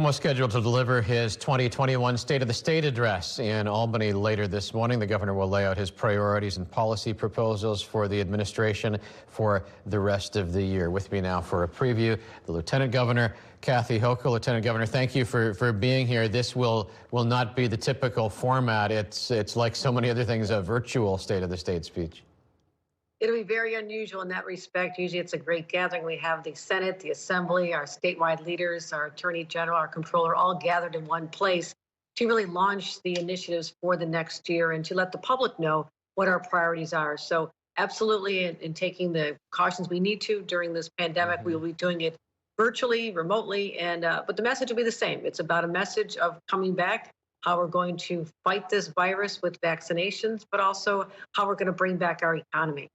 Was scheduled to deliver his 2021 State of the State address in Albany later this morning. The governor will lay out his priorities and policy proposals for the administration for the rest of the year. With me now for a preview, the Lieutenant Governor, Kathy Hochul. Lieutenant Governor, thank you for being here. This will not be the typical format. It's like so many other things, a virtual State of the State speech. It'll be very unusual in that respect. Usually it's a great gathering. We have the Senate, the Assembly, our statewide leaders, our Attorney General, our Comptroller, all gathered in one place to really launch the initiatives for the next year and to let the public know what our priorities are. So absolutely, in taking the cautions we need to during this pandemic, we will be doing it virtually, remotely, and but the message will be the same. It's about a message of coming back, how we're going to fight this virus with vaccinations, but also how we're going to bring back our economy.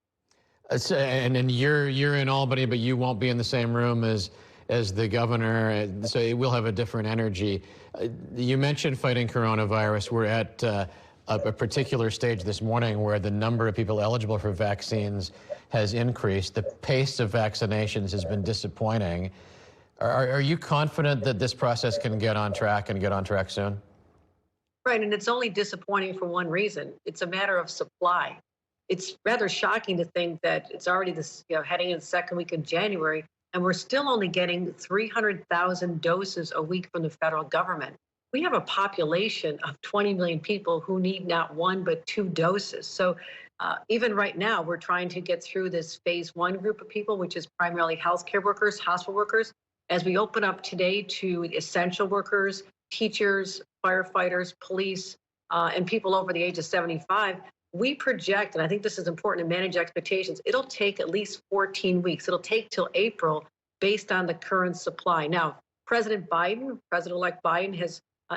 And you're in Albany, but you won't be in the same room as the governor, so it will have a different energy. You mentioned fighting coronavirus. We're at a particular stage this morning where the number of people eligible for vaccines has increased. The pace of vaccinations has been disappointing. Are you confident that this process can get on track and get on track soon? Right, and it's only disappointing for one reason. It's a matter of supply. It's rather shocking to think that it's already this, heading in the second week of January, and we're still only getting 300,000 doses a week from the federal government. We have a population of 20 million people who need not one but two doses. So even right now, we're trying to get through this phase one group of people, which is primarily healthcare workers, hospital workers. As we open up today to essential workers, teachers, firefighters, police, and people over the age of 75, we project, and I think this is important to manage expectations, it'll take at least 14 weeks. It'll take till April based on the current supply. Now, President-elect Biden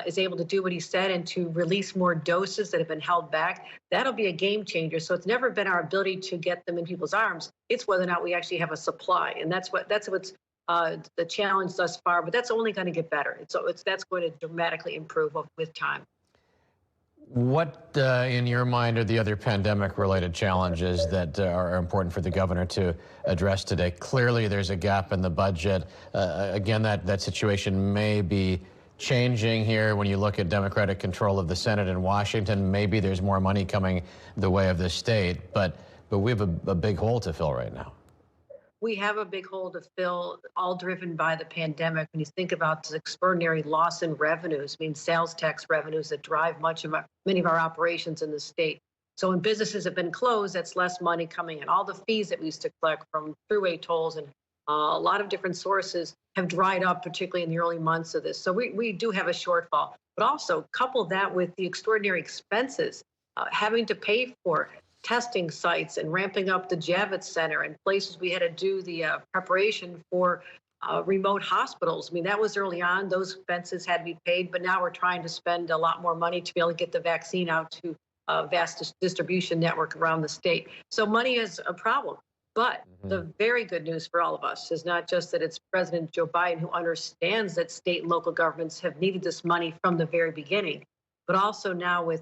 is able to do what he said and to release more doses that have been held back. That'll be a game changer. So it's never been our ability to get them in people's arms. It's whether or not we actually have a supply. And that's what's the challenge thus far, but that's only going to get better. That's going to dramatically improve with time. What, in your mind, are the other pandemic-related challenges that are important for the governor to address today? Clearly, there's a gap in the budget. Again, that situation may be changing here when you look at Democratic control of the Senate in Washington. Maybe there's more money coming the way of the state, but we have a big hole to fill right now. We have a big hole to fill, all driven by the pandemic. When you think about the extraordinary loss in revenues, sales tax revenues that drive many of our operations in the state. So when businesses have been closed, that's less money coming in. All the fees that we used to collect from throughway tolls and a lot of different sources have dried up, particularly in the early months of this. So we do have a shortfall. But also couple that with the extraordinary expenses, having to pay for testing sites and ramping up the Javits Center and places we had to do the preparation for remote hospitals. That was early on. Those expenses had to be paid, but now we're trying to spend a lot more money to be able to get the vaccine out to a vast distribution network around the state. So money is a problem. But the very good news for all of us is not just that it's President Joe Biden who understands that state and local governments have needed this money from the very beginning, but also now with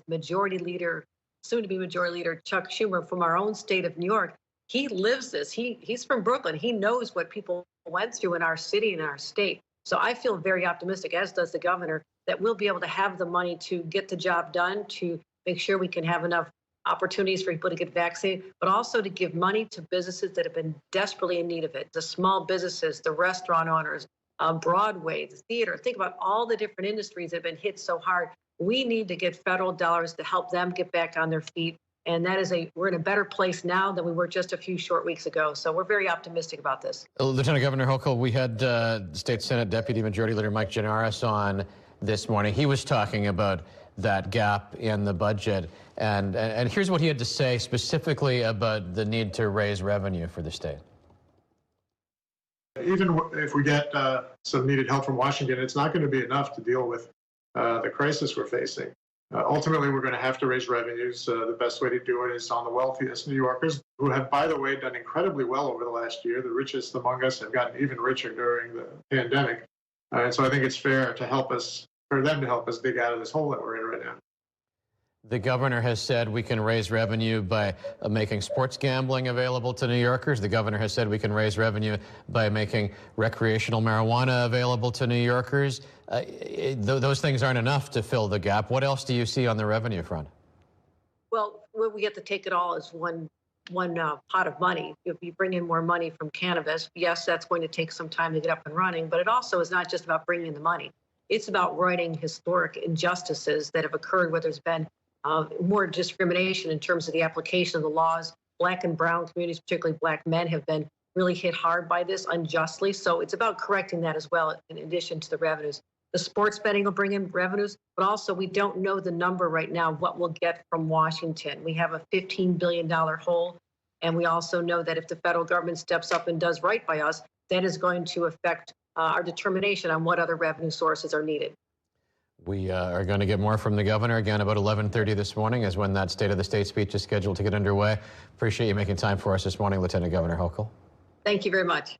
soon-to-be Majority Leader Chuck Schumer from our own state of New York. He lives this. He's from Brooklyn. He knows what people went through in our city and our state. So I feel very optimistic, as does the governor, that we'll be able to have the money to get the job done, to make sure we can have enough opportunities for people to get vaccinated, but also to give money to businesses that have been desperately in need of it. The small businesses, the restaurant owners, Broadway, the theater. Think about all the different industries that have been hit so hard. We need to get federal dollars to help them get back on their feet. And we're in a better place now than we were just a few short weeks ago. So we're very optimistic about this. Lieutenant Governor Hochul, we had State Senate Deputy Majority Leader Mike Gianaris on this morning. He was talking about that gap in the budget. And here's what he had to say specifically about the need to raise revenue for the state. Even if we get some needed help from Washington, it's not going to be enough to deal with the crisis we're facing. Ultimately, we're going to have to raise revenues. The best way to do it is on the wealthiest New Yorkers, who have, by the way, done incredibly well over the last year. The richest among us have gotten even richer during the pandemic. And so I think it's fair for them to help us dig out of this hole that we're in right now. The governor has said we can raise revenue by making sports gambling available to New Yorkers. The governor has said we can raise revenue by making recreational marijuana available to New Yorkers. Those things aren't enough to fill the gap. What else do you see on the revenue front? Well, we have to take it all as one pot of money. If you bring in more money from cannabis, yes, that's going to take some time to get up and running, but it also is not just about bringing in the money. It's about righting historic injustices that have occurred where there's been more discrimination in terms of the application of the laws. Black and brown communities, particularly black men, have been really hit hard by this unjustly. So it's about correcting that as well, in addition to the revenues. The sports betting will bring in revenues, but also we don't know the number right now, what we'll get from Washington. We have a $15 billion hole, and we also know that if the federal government steps up and does right by us, that is going to affect our determination on what other revenue sources are needed. We are going to get more from the governor again about 11:30 this morning is when that State of the State speech is scheduled to get underway. Appreciate you making time for us this morning, Lieutenant Governor Hochul. Thank you very much.